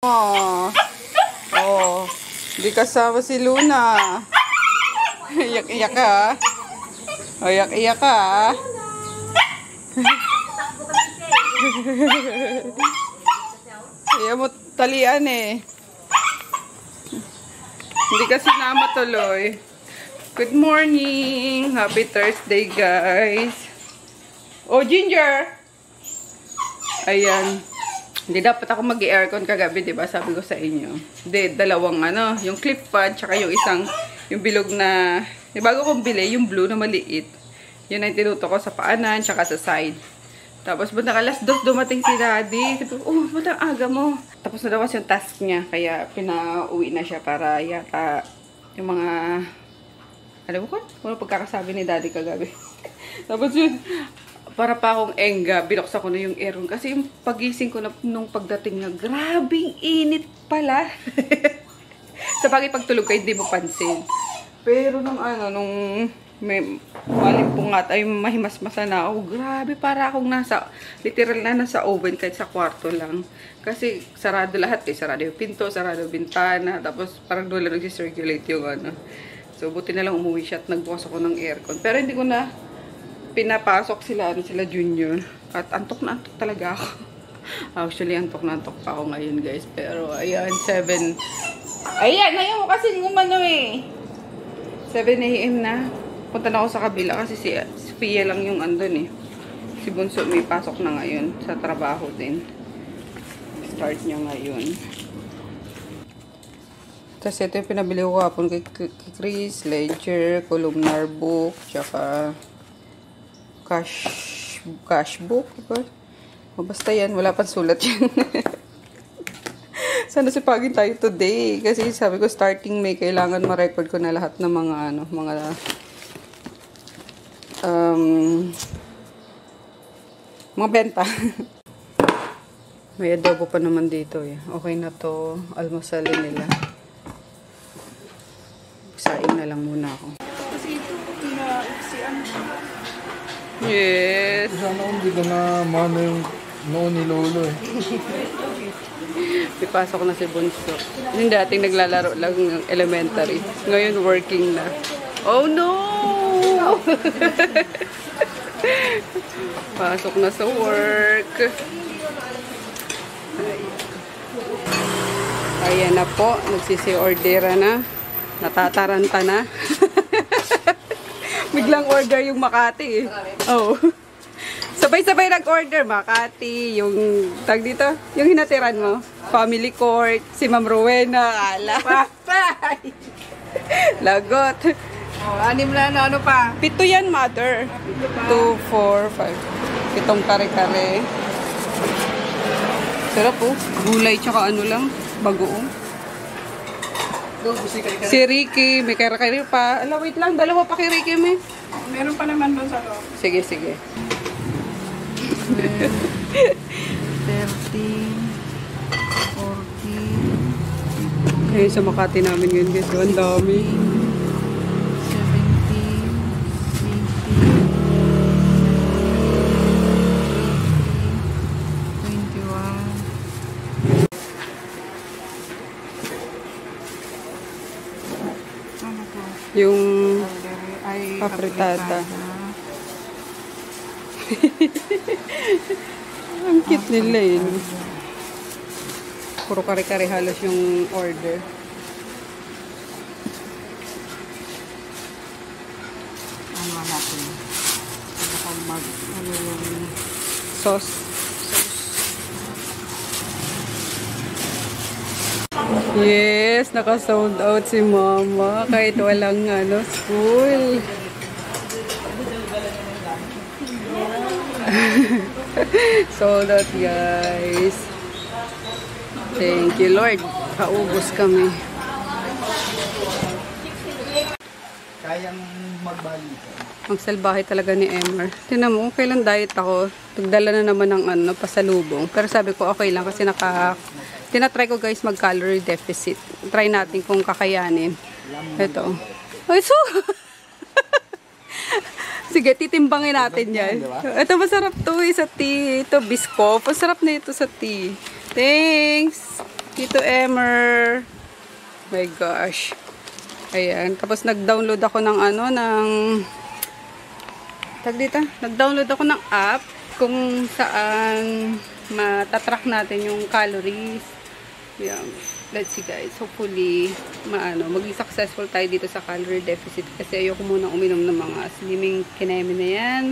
Oh. Oh. Hindi kasama si Luna. Iyak-iyak ka. Oh, iyak-iyak ka. Kaya mo talian eh. Hindi kasi nama tuloy. Good morning. Happy Thursday, guys. Oh, Ginger. Ayan. Hindi dapat ako mag-aircon kagabi, diba? Sabi ko sa inyo. Hindi, dalawang ano, yung clip fan, tsaka yung isang, yung bilog na, yung bago kong bili, yung blue na maliit. Yun ay tinuto ko sa paanan, tsaka sa side. Tapos, buta alas 2 dumating si Daddy. Sabi ko, oh, buta aga mo. Tapos na daw kasi yung task niya, kaya pinauwi na siya para yata yung mga, alam mo ko, ano pagkakasabi ni Daddy kagabi. Tapos yun, para pa akong engga, binuksan ko na yung aircon. Kasi yung pagising ko na, nung pagdating na, grabing init pala. Sa bagay pagtulog ka, hindi mo pansin. Pero nung ano, nung may malimpungat, ay mahimasmasa na ako. Grabe, para akong nasa, literal na nasa oven kahit sa kwarto lang. Kasi sarado lahat eh. Sarado yung pinto, sarado yung bintana. Tapos parang doon lang nagsisirculate yung ano. So, buti na lang umuwi siya at nagbukas ako ng aircon. Pero hindi ko na pinapasok sila, sila Junior. At antok na antok talaga ako. Actually, antok na antok pa ako ngayon, guys. Pero, ayan, 7. Ayan, ngayon mo kasi umano eh. 7 AM na. Punta na ako sa kabila kasi si Fia lang yung andun eh. Si Bunso may pasok na ngayon sa trabaho din. Start niya ngayon. Tapos ito yung pinabili ko kapon kay Chris, ledger, columnar book, tsaka cash book. O basta yan, wala pang sulat yan. Sana sipagin tayo today. Kasi sabi ko starting May, kailangan ma-record ko na lahat ng mga ano, mga benta. May adobo pa naman dito eh. Okay na to. Almusalin nila. Saing na lang muna ako. Kasi ito, yes. Sana hindi ko na mano yung noon ni Lolo eh. Pipasok na si Bunso. Yung dating naglalaro lang ng elementary. Ngayon working na. Oh no! Pasok na sa work. Ayan na po. Nagsisi-ordera na. Natataranta na. Biglang order yung Makati eh. Oh. Sabay-sabay nag-order. Makati, yung tag dito, yung hinatiran mo. Family Court, si Ma'am Rowena. Ala. Papay! Lagot. Oh, 6 na ano pa? 7 yan, mother. 2, 4, 5. 7 kare-kare. Sarap po. Gulay tsaka ano lang. Bagoong. Si Ricky, may kare-kare pa. Ala, wait lang. Dalawa pa kay Ricky, may. Meron pa naman doon sa loob. Sige, sige. 30, 40. Ngayon sa Makati namin ngayon guys. Ang dami. 70, 80, 21. Yung papritada. Ang cute nila yun. Puro kare-kare halos yung order. Ano natin? Ano yung Sauce. Yes, naka-sold out si Mama kahit walang ano, school. Sold out, guys. Thank you, Lord. Kaubos kami. Kayang magbalik. Ang salbahe talaga ni Emmer. Tingnan mo, kung kailan diet ako, nagdala na naman ng ano, pasalubong. Pero sabi ko, okay lang kasi tinatry ko guys mag-calorie deficit. Try natin kung kakayanin. Ito. Ay, so! Sige, titimbangin natin yan. Ito, masarap to sa tea. Ito, biscoff. Masarap na ito sa tea. Thanks! Tito Emer. My gosh. Ayan. Tapos nag-download ako ng nag-download ako ng app kung saan matatrack natin yung calories. Ayan. Let's see guys. Hopefully, maging successful tayo dito sa calorie deficit. Kasi ayoko munang uminom ng mga slimming kineme na yan.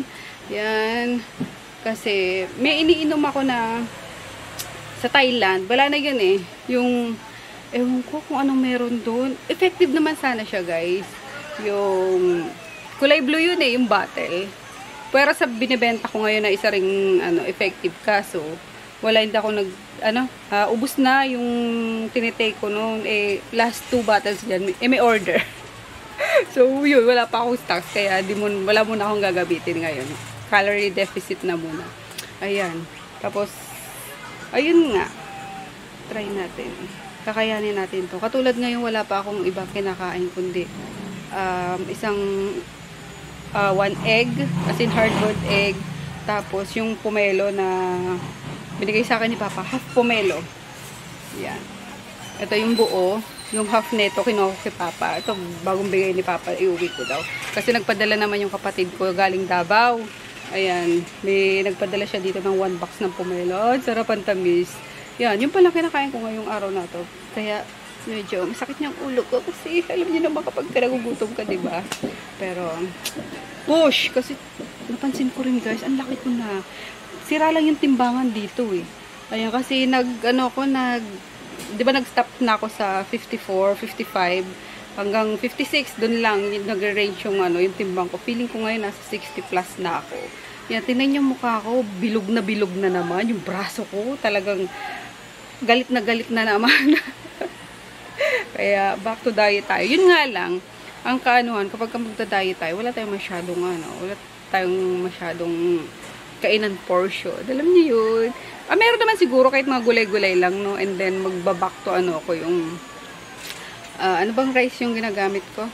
Yan. Kasi may iniinom ako na sa Thailand. Wala na yun eh. Yung, ewan ko kung anong meron doon. Effective naman sana siya guys. Yung kulay blue yun eh, yung bottle. Pero sa binibenta ko ngayon na isa ring effective kaso wala, hindi ako ubos na yung tinitake ko noon. Eh, last 2 bottles dyan. Eh, may order. So, yun, wala pa akong stocks. Kaya wala muna akong gagabitin ngayon. Calorie deficit na muna. Ayan. Tapos, ayun nga. Try natin. Kakayanin natin to. Katulad ngayon, wala pa akong iba kinakain kundi isang 1 egg, as in hard-boiled egg. Tapos, yung pomelo na binigay sa akin ni Papa, half pomelo. Yan. Ito yung buo. Yung half neto, kinuha ko kay Papa. Ito, bagong bigay ni Papa, iuwi ko daw. Kasi nagpadala naman yung kapatid ko galing Davao. Ayan. May nagpadala siya dito ng 1 box ng pomelo. Sarap ang tamis. Yan. Yung pala kinakain ko ngayong araw na to. Kaya, medyo masakit niyang ulo ko. Kasi, alam niyo naman kapag nagugutom ka, diba? Pero, push! Kasi, napansin ko rin guys, ang laki ko na. Sira lang yung timbangan dito eh. Ayan, kasi di ba nag-stop na ako sa 54, 55, hanggang 56, dun lang, nag-range yung timbang ko. Feeling ko ngayon nasa 60 plus na ako. Yan, tingnan yung mukha ko, bilog na naman. Yung braso ko, talagang galit na naman. Kaya, back to diet tayo. Yun nga lang, ang kaanuhan, kapag magda-diet tayo, wala tayong masyadong kainan portion. Alam niyo yun. Meron naman siguro kahit mga gulay-gulay lang, no? And then, magbaback to ko yung ano bang rice yung ginagamit ko?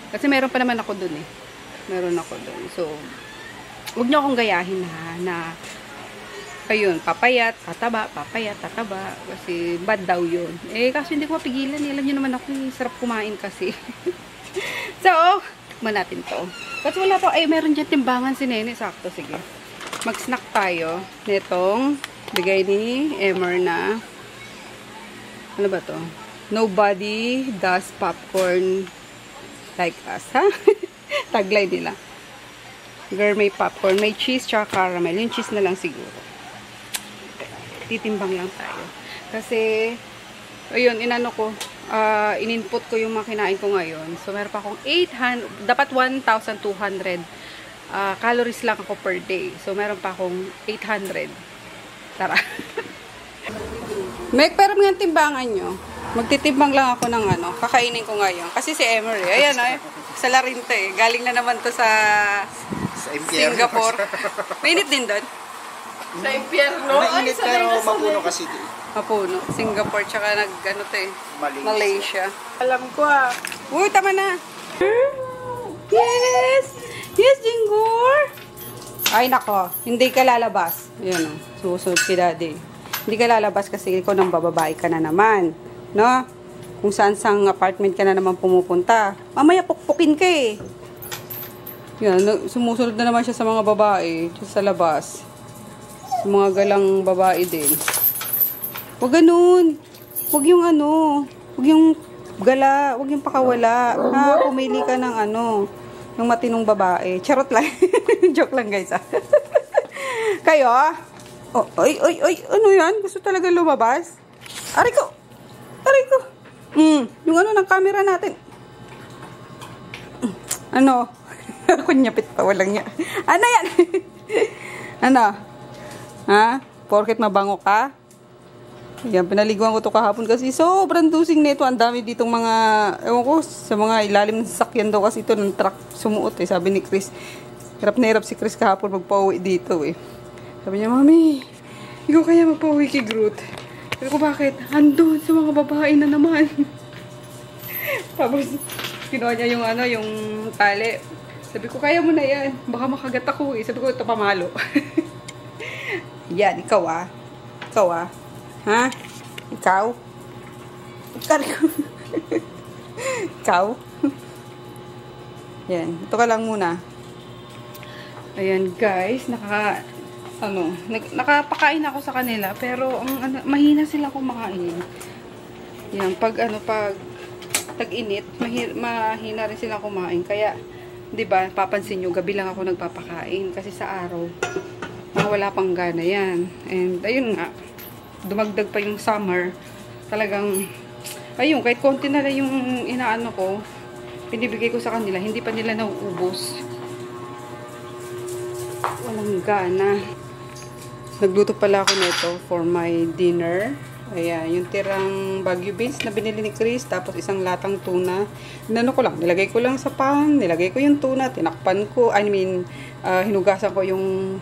Kasi meron pa naman ako dun eh. Meron ako dun. So, huwag niyo akong gayahin na ayun, papayat, tataba. Kasi bad daw yun. Eh, kasi hindi ko mapigilan. Alam niyo naman ako, sarap kumain kasi. So, tikman natin to. Kasi wala pa, meron dyan timbangan si Nene. Sakto, sige. Mag-snack tayo nitong bigay ni Emer na ano ba to? Nobody does popcorn like us, ha? Taglay nila. Gourmet popcorn. May cheese tsaka caramel. Yung cheese na lang siguro. Titimbang lang tayo. Kasi, ayun, in-input ko yung mga kinain ko ngayon. So, meron pa akong 800, dapat 1,200 calories lang ako per day. So, meron pa akong 800. Tara. Meg, pero mga timbangan nyo. Magtitimbang lang ako ng kakainin ko ngayon. Kasi si Emery, ayan sa Larinta eh. Galing na naman to sa Singapore. Mainit din doon. Sa impyerno? Mainit pero mapuno kasi din. Mapuno. Singapore, tsaka Malaysia. Alam ko Uy, tama na. Yes! Yes, Jingor! Ay, nako. Hindi ka lalabas. Ayan susunod si Daddy. Hindi ka lalabas kasi ikaw nang bababae ka na naman. No? Kung saan-sang apartment ka na naman pumupunta. Mamaya pukpukin ka eh. Yan, sumusunod na naman siya sa mga babae. Sa labas. Sa mga galang babae din. Huwag ganun. Huwag yung huwag yung gala. Huwag yung pakawala. Ha? Pumili ka ng ng matinong babae. Charot lang. Joke lang guys. Kayo? Oh, oy. Ano yan? Gusto talaga lumabas? Aray ko. Yung ng camera natin. Kunyapit pa. Walang niya. Ano yan? Ha? Porket mabango ka? Yan, pinaliguan ko to kahapon kasi sobrang dusing nito. Ang dami ditong mga, ewan ko, sa mga ilalim ng sasakyan daw kasi ito ng truck sumuot eh. Sabi ni Chris, hirap na hirap si Chris kahapon magpauwi dito eh. Sabi niya, Mami, ikaw kaya magpauwi kay Groot? Sabi ko, bakit? Andun sa mga babae na naman. Tapos, kinuha niya yung tali. Sabi ko, kaya mo na yan. Baka makagat ako eh. Sabi ko, ito pamalo. Yan, ikaw. Ha? Ikaw? Kari ko. Ikaw? Yan. Ito ka lang muna. Ayan, guys. Nakapakain ako sa kanila. Pero, mahina sila kumakain. Yan. Pag tag-init, mahina rin sila kumain. Kaya, di ba, papansin nyo, gabi lang ako nagpapakain. Kasi sa araw, wala pang gana yan. And, ayun nga, dumagdag pa yung summer. Talagang, ayun, kahit konti na lang yung inaano ko, pinibigay ko sa kanila, hindi pa nila nauubos. Walang gana. Nagluto pala ako nito for my dinner. Ayan, yung tirang Baguio beans na binili ni Chris, tapos isang latang tuna. Nilagay ko lang sa pan, nilagay ko yung tuna, tinakpan ko, hinugasan ko yung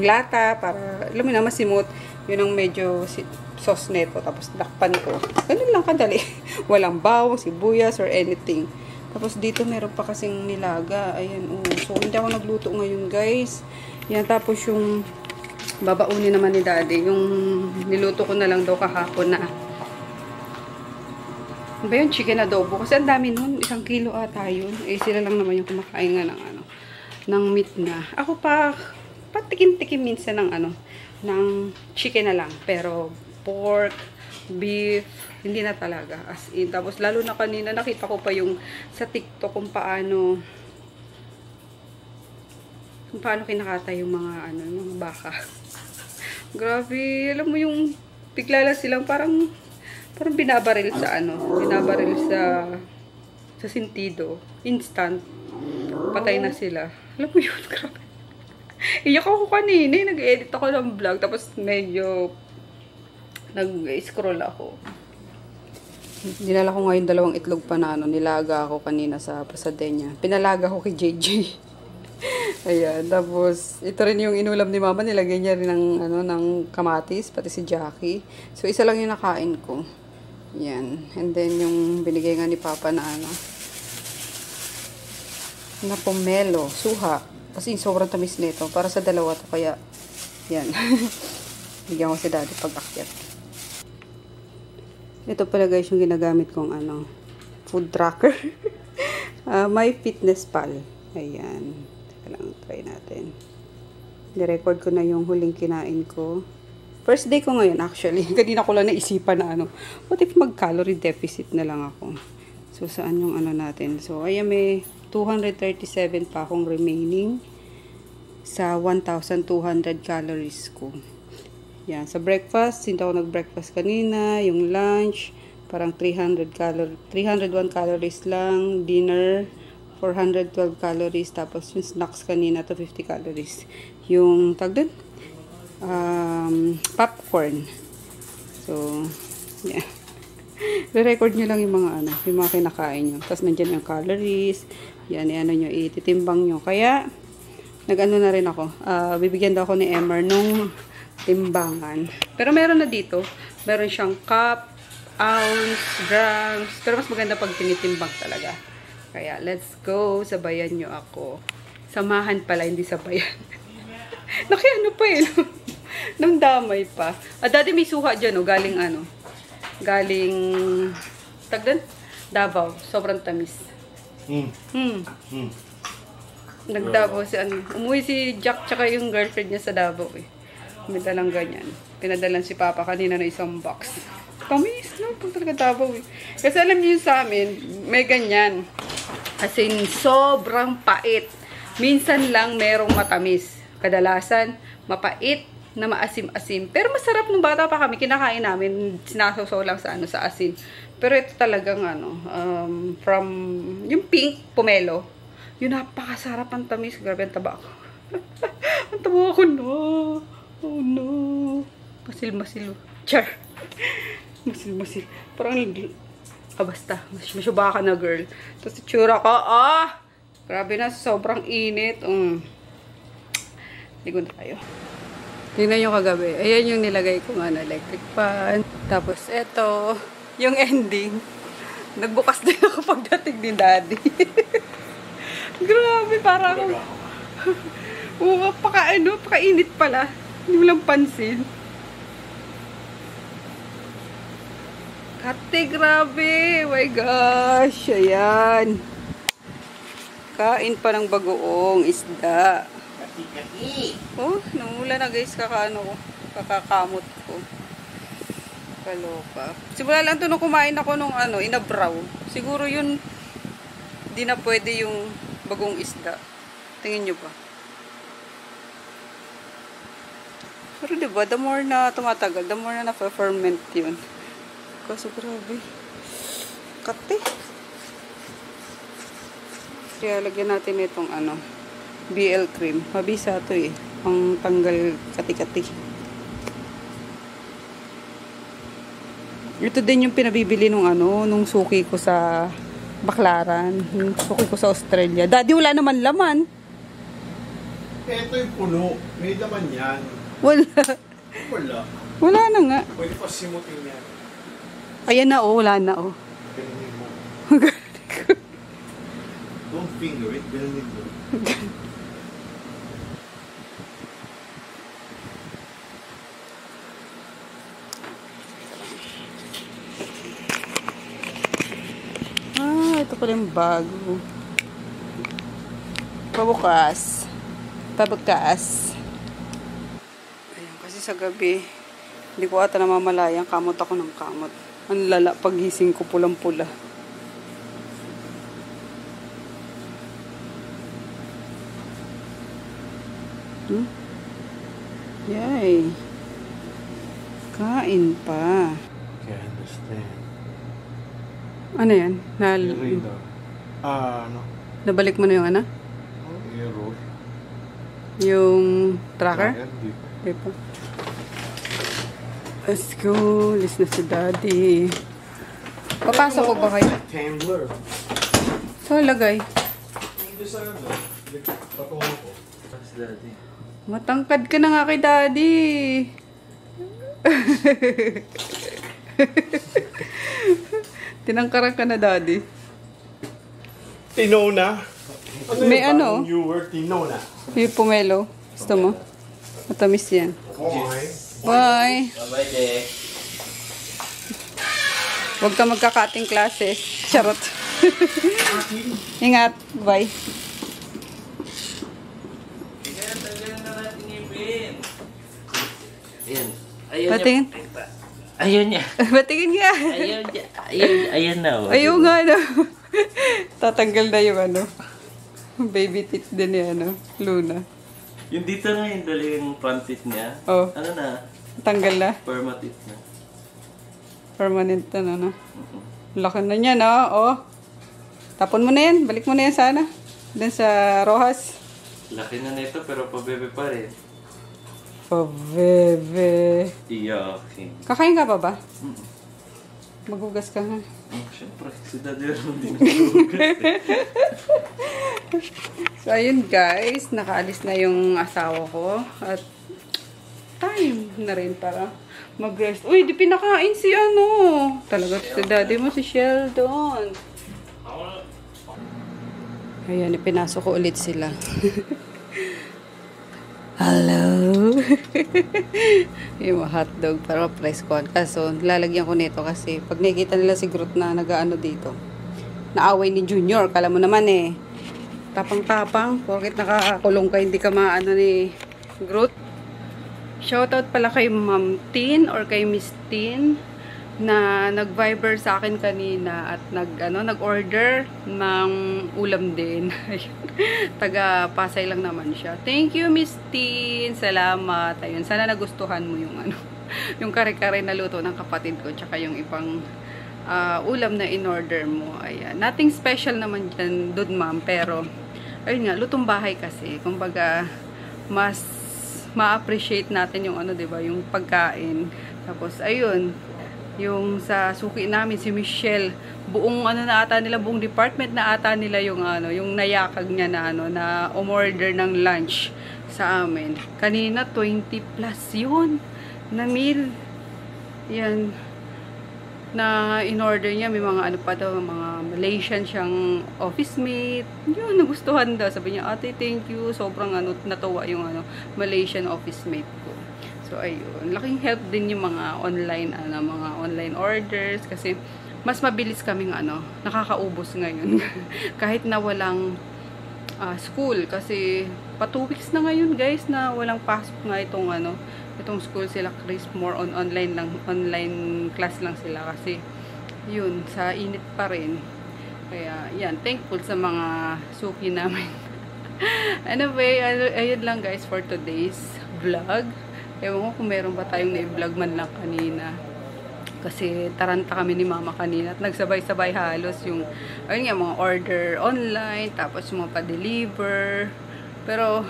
lata para, alam mo na, masimot. Yun ang medyo sauce neto, tapos tinakpan ko. Ganun lang kadali. Walang bawang, sibuyas, or anything. Tapos dito meron pa kasing nilaga. Ayan, so hindi ako nagluto ngayon, guys. Yan, tapos yung babaunin naman ni Daddy, yung niluto ko na lang daw kahapon na ano ba yun? Chicken adobo. Kasi ang dami nun, 1 kilo ata yun. Sila lang naman yung kumakain nga ng meat na. Ako patikim-tikim minsan ng chicken na lang. Pero pork, beef, hindi na talaga. As in. Tapos lalo na kanina, nakita ko pa yung sa TikTok kung paano kinakata yung mga yung baka. Grabe, alam mo yung bigla lang silang parang binabaril sa sentido. Instant. Patay na sila. Alam mo yun, grabe. Iyak ako kanina, nag-edit ako ng vlog, tapos medyo nag-scroll ako. Dinala ko ngayon 2 itlog pa na nilaga ako kanina sa Pasadena. Pinalaga ko kay JJ. Ayan, tapos ito rin yung inulam ni Mama, nilagay niya rin ng kamatis, pati si Jackie. So isa lang yung nakain ko. Yan. And then yung binigay nga ni Papa na pomelo, suha. Kasi sobrang tamis nito, para sa dalawa to, kaya yan. Bigyan ko si Daddy pag akyat. Ito pala guys yung ginagamit kong food tracker. My Fitness Pal. Ayan. Lang try natin. Ni-record ko na yung huling kinain ko. First day ko ngayon actually. Kanina ko lang naisipan na what if mag-calorie deficit na lang ako. So saan yung natin? So ayan, may 237 pa akong remaining sa 1,200 calories ko. Yan, sa breakfast, hindi ako nag-breakfast kanina. Yung lunch, parang 301 calories lang. Dinner, 412 calories. Tapos yung snacks kanina, 250 calories. Yung popcorn. So, yeah. Re-record nyo lang yung mga kinakain nyo. Tapos nandyan yung calories. Yan, nyo, ititimbang nyo. Kaya, na rin ako. Bibigyan daw ako ni Emmer nung timbangan. Pero meron na dito. Meron siyang cup, ounce, grams. Pero mas maganda pag tinitimbang talaga. Kaya, let's go. Sabayan nyo ako. Samahan pala, hindi sabayan. Pa eh. Nang damay pa. Dati may suha dyan, galing galing Davao. Sobrang tamis. Nag-Davao umuwi si Jack tsaka yung girlfriend niya sa Davao eh. May dalang ganyan. Pinadalan si Papa kanina na isang box. Tamis na. Pag talaga Davao eh. Kasi alam niyo sa amin, may ganyan. As in, sobrang pait. Minsan lang merong matamis. Kadalasan, mapait na maasim-asim. Pero masarap nung bata pa kami. Kinakain namin. Sinasaw lang sa asin. Pero ito talagang from yung pink pomelo. Yun, napakasarap ang tamis. Grabe ang taba ko. Ang taba ko, no. Oh, no. Masil-masil. Char. Masil-masil. Parang, basta. Masyuba ka na, girl. Tapos itsura ko, grabe na, sobrang init. Ligo na tayo. Tingnan nyo kagabi. Ayan yung nilagay ko electric fan. Tapos, eto, yung ending. Nagbukas din ako pagdating ni Daddy. Grabe, para akong pakainit pala. Hindi mo lang pansin. Kate, grabe. Oh my gosh. Ayan. Kain pa ng bagoong isda. Oh, namula na guys. Kakakamot ko. Kaloka. Simula lang ito nung kumain ako nung inabraw. Siguro yun, di na pwede yung bagong isda. Tingin nyo ba? Pero diba, the more na tumatagal, the more na na-ferment yun. Kaso grabe. Kate. Kaya lagyan natin itong BL cream. Mabisa ito eh. Ang tanggal kati-kati. Ito din yung pinabibili nung suki ko sa Baklaran. Yung suki ko sa Australia. Daddy, wala naman laman. Ito yung puno. May laman yan. Wala. Wala. Wala na nga. Pwede pa simutin yan. Ayan na oh, wala na oh. Ganunin mo. Don't finger it. Ganunin mo. Ito pala yung bago. Pabukas. Ayan, kasi sa gabi, hindi ko ata namamalayang. Kamot ako ng kamot. Ang lala pagising ko, pulang-pula. Yay. Kain pa. Can't understand. Ano yan? Nabalik mo na yung Error. Yung tracker? Hindi. Okay pa. Let's go. Alis na si Daddy. Papasok ko ba kayo? Tumbler. So, lagay. Hindi sa patungo ko. Mas Daddy. Matangkad ka na nga kay Daddy. Tinangkaran ka na, Daddy. Tinona. May New word, tinona. Yung pomelo. Gusto mo? Matamis yan. Okay. Bye. Bye-bye, Dek. Huwag ka magkakating klase. Charot. Ingat. Bye. Ayan. Ayaw Patingin. niya. Ayaw niya. Patingin nga. Ayaw niya. Ayan na. Oh. Ayaw nga Tatanggal na yung baby teeth din ni Luna. Yung dito na yung dali yung front teeth niya. Oh. Ano na? Tanggal na. Perma teeth na. Permanent na. Laki na niya, no? Oh. Tapon mo na yan. Balik mo na yan sana. Doon sa Rojas. Laki na nito pero pabebe pa rin. Pabebe. Iyakin. Kakain ka pa ba? Maghugas ka nga. Siyempre, si Daddy Ron din naghugas. So, ayun guys. Nakaalis na yung asawa ko. At time na rin para mag-rest. Uy, di pinakain si Talaga si Daddy mo, si Sheldon. Ayan, ipinasok ko ulit sila. Hello? Yung hotdog para press ko. Kaso, lalagyan ko nito kasi pag nakikita nila si Groot na nag-ano dito, naaway ni Junior. Kala mo naman tapang-tapang. Bakit nakakakulong ka, hindi ka maano ni Groot? Shoutout pala kay Ma'am Tin or kay Miss Tin na nag-Viber sa akin kanina at nag-order ng ulam din. Taga Pasay lang naman siya. Thank you, Miss Tin. Salamat. Ayun, sana nagustuhan mo yung yung kare-kare na luto ng kapatid ko tsaka yung ibang ulam na in-order mo. Ayan. Nothing special naman dyan doon, ma'am, pero ayun nga, lutong bahay kasi. Kumbaga, mas ma-appreciate natin yung 'di ba, yung pagkain. Tapos ayun, yung sa suki namin si Michelle, buong na ata nila, buong department na ata nila yung yung nayakag niya na na umorder ng lunch sa amin. Kanina 20 plus yun na meal. Yan na in-order niya, may mga pa daw, mga Malaysian siyang office mate. Yun, nagustuhan daw. Sabi niya, ate, thank you. Sobrang natuwa yung Malaysian office mate ko. So, So, ayun. Laking help din yung mga online orders kasi mas mabilis kaming nakakaubos ngayon. Kahit na walang school kasi pa 2 weeks na ngayon guys na walang pasok nga itong school sila Chris, more on online class lang sila kasi yun, sa init pa rin. Kaya yan, thankful sa mga suki namin. Anyway, ayun lang guys for today's vlog. Ewan ko kung meron ba tayong na-vlog man lang kanina. Kasi taranta kami ni mama kanina at nagsabay-sabay halos yung ayun nga, mga order online, tapos yung mga pa-deliver. Pero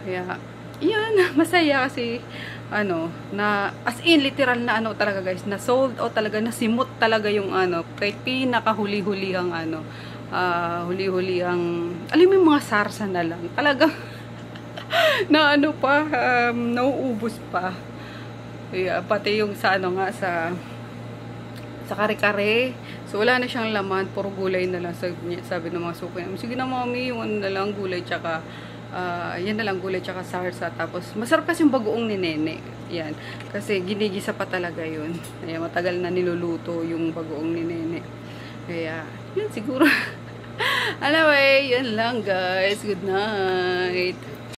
kaya yun, masaya kasi na as in literal na talaga guys, na sold out talaga, na simot talaga yung kay pinakahuli-hulihang huli-hulihang alam mo yung mga sarsa na lang talaga na nauubos pa. Kaya, pati yung sa sa kare-kare. So, wala na siyang laman. Puro gulay na lang. Sabi ng mga suki. Sige na mami, yung na lang gulay tsaka yan na lang gulay tsaka sarsa. Tapos, masarap kasi yung bagoong ni Nene. Yan. Kasi, ginigisa pa talaga yun. Kaya, matagal na niluluto yung bagoong ni Nene. Kaya, yun siguro. Anyway, yun lang guys. Good night.